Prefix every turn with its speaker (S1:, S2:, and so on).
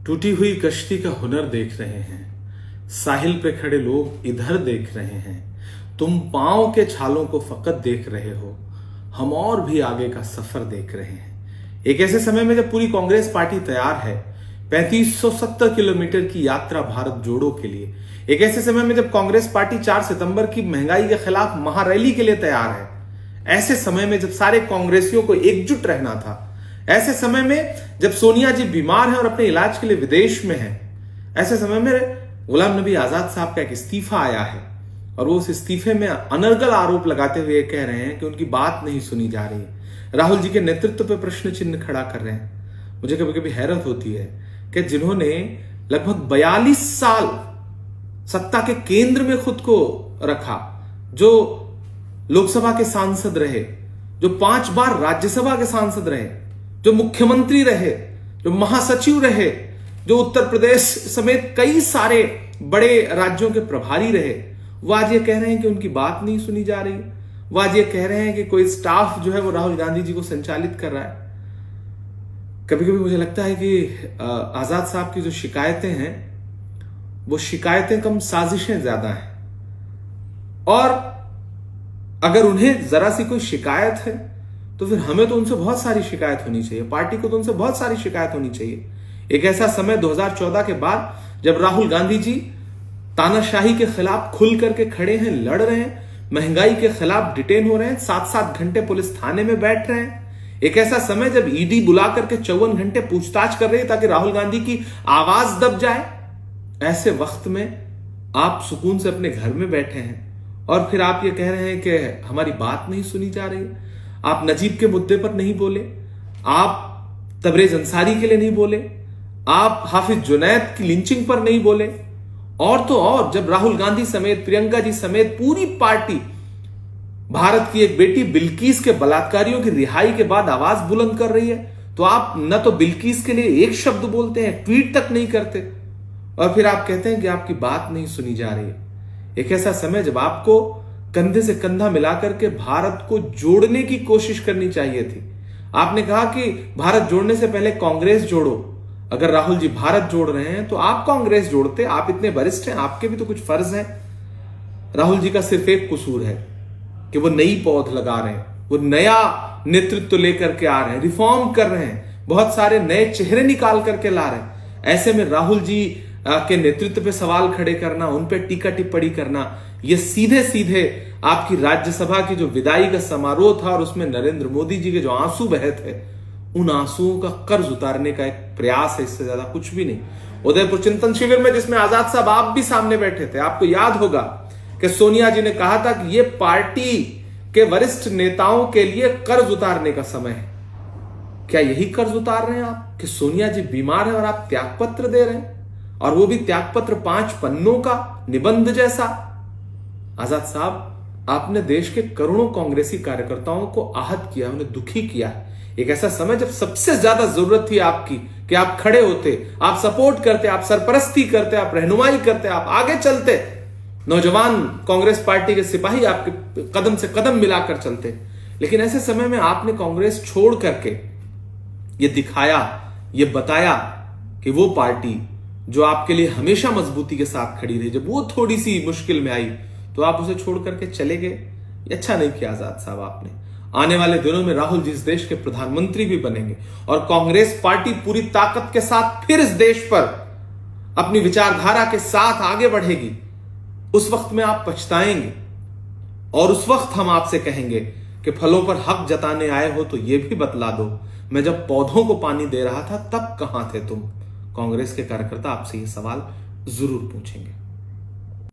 S1: टूटी हुई कश्ती का हुनर देख रहे हैं, साहिल पे खड़े लोग इधर देख रहे हैं। तुम पांव के छालों को फकत देख रहे हो, हम और भी आगे का सफर देख रहे हैं। एक ऐसे समय में जब पूरी कांग्रेस पार्टी तैयार है 3570 किलोमीटर की यात्रा भारत जोड़ो के लिए, एक ऐसे समय में जब कांग्रेस पार्टी 4 सितंबर की महंगाई के खिलाफ महारैली के लिए तैयार है, ऐसे समय में जब सारे कांग्रेसियों को एकजुट रहना था, ऐसे समय में जब सोनिया जी बीमार हैं और अपने इलाज के लिए विदेश में हैं, ऐसे समय में गुलाम नबी आजाद साहब का एक इस्तीफा आया है और वो उस इस्तीफे में अनर्गल आरोप लगाते हुए कह रहे हैं कि उनकी बात नहीं सुनी जा रही है। राहुल जी के नेतृत्व पे प्रश्न चिन्ह खड़ा कर रहे हैं। मुझे कभी कभी हैरत होती है कि जिन्होंने लगभग 42 साल सत्ता के केंद्र में खुद को रखा, जो लोकसभा के सांसद रहे, जो 5 बार राज्यसभा के सांसद रहे, जो मुख्यमंत्री रहे, जो महासचिव रहे, जो उत्तर प्रदेश समेत कई सारे बड़े राज्यों के प्रभारी रहे, वो आज ये कह रहे हैं कि उनकी बात नहीं सुनी जा रही। वो आज ये कह रहे हैं कि कोई स्टाफ जो है वो राहुल गांधी जी को संचालित कर रहा है। कभी कभी मुझे लगता है कि आजाद साहब की जो शिकायतें हैं वो शिकायतें कम, साजिशें ज्यादा हैं। और अगर उन्हें जरा सी कोई शिकायत है तो फिर हमें तो उनसे बहुत सारी शिकायत होनी चाहिए, पार्टी को तो उनसे बहुत सारी शिकायत होनी चाहिए। एक ऐसा समय 2014 के बाद जब राहुल गांधी जी तानाशाही के खिलाफ खुल करके खड़े हैं, लड़ रहे हैं, महंगाई के खिलाफ डिटेन हो रहे हैं, 7-7 घंटे पुलिस थाने में बैठ रहे हैं। एक ऐसा समय जब ईडी बुला करके 54 घंटे पूछताछ कर रही है ताकि राहुल गांधी की आवाज दब जाए। ऐसे वक्त में आप सुकून से अपने घर में बैठे हैं और फिर आप ये कह रहे हैं कि हमारी बात नहीं सुनी जा रही है। आप नजीब के मुद्दे पर नहीं बोले, आप तबरेज अंसारी के लिए नहीं बोले, आप हाफिज जुनैद की लिंचिंग पर नहीं बोले, और तो और जब राहुल गांधी समेत, प्रियंका जी समेत पूरी पार्टी भारत की एक बेटी बिल्किस के बलात्कारियों की रिहाई के बाद आवाज बुलंद कर रही है, तो आप न तो बिल्किस के लिए एक शब्द बोलते हैं, ट्वीट तक नहीं करते, और फिर आप कहते हैं कि आपकी बात नहीं सुनी जा रही है। एक ऐसा समय जब आपको कंधे से कंधा मिलाकर के भारत को जोड़ने की कोशिश करनी चाहिए थी। आपने कहा कि भारत जोड़ने से पहले कांग्रेस जोड़ो। अगर राहुल जी भारत जोड़ रहे हैं तो आप कांग्रेस जोड़ते। आप इतने वरिष्ठ हैं, आपके भी तो कुछ फर्ज हैं। राहुल जी का सिर्फ एक कसूर है कि वो नई पौध लगा रहे हैं, वो नया नेतृत्व लेकर के आ रहे हैं, रिफॉर्म कर रहे हैं, बहुत सारे नए चेहरे निकाल करके ला रहे हैं। ऐसे में राहुल जी के नेतृत्व पे सवाल खड़े करना, उन पे टीका टिप्पणी करना, ये सीधे सीधे आपकी राज्यसभा की जो विदाई का समारोह था और उसमें नरेंद्र मोदी जी के जो आंसू बहे थे, उन आंसुओं का कर्ज उतारने का एक प्रयास है, इससे ज्यादा कुछ भी नहीं। उदयपुर चिंतन शिविर में जिसमें आजाद साहब आप भी सामने बैठे थे, आपको याद होगा कि सोनिया जी ने कहा था कि यह पार्टी के वरिष्ठ नेताओं के लिए कर्ज उतारने का समय है। क्या यही कर्ज उतार रहे हैं आप कि सोनिया जी बीमार है और आप त्यागपत्र दे रहे हैं, और वो भी त्यागपत्र 5 पन्नों का निबंध जैसा। आजाद साहब, आपने देश के करोड़ों कांग्रेसी कार्यकर्ताओं को आहत किया, उन्हें दुखी किया। एक ऐसा समय जब सबसे ज्यादा जरूरत थी आपकी कि आप खड़े होते, आप सपोर्ट करते, आप सरपरस्ती करते, आप रहनुमाई करते, आप आगे चलते। नौजवान कांग्रेस पार्टी के सिपाही आपके कदम से कदम मिलाकर चलते। लेकिन ऐसे समय में आपने कांग्रेस छोड़ करके ये दिखाया, ये बताया कि वो पार्टी जो आपके लिए हमेशा मजबूती के साथ खड़ी रही, जब वो थोड़ी सी मुश्किल में आई तो आप उसे छोड़ करके चले गए। ये अच्छा नहीं किया आजाद साहब आपने। आने वाले दिनों में राहुल जी इस देश के प्रधानमंत्री भी बनेंगे और कांग्रेस पार्टी पूरी ताकत के साथ फिर इस देश पर अपनी विचारधारा के साथ आगे बढ़ेगी। उस वक्त में आप पछताएंगे और उस वक्त हम आपसे कहेंगे कि फलों पर हक जताने आए हो तो यह भी बतला दो, मैं जब पौधों को पानी दे रहा था तब कहां थे तुम। कांग्रेस के कार्यकर्ता आपसे यह सवाल जरूर पूछेंगे।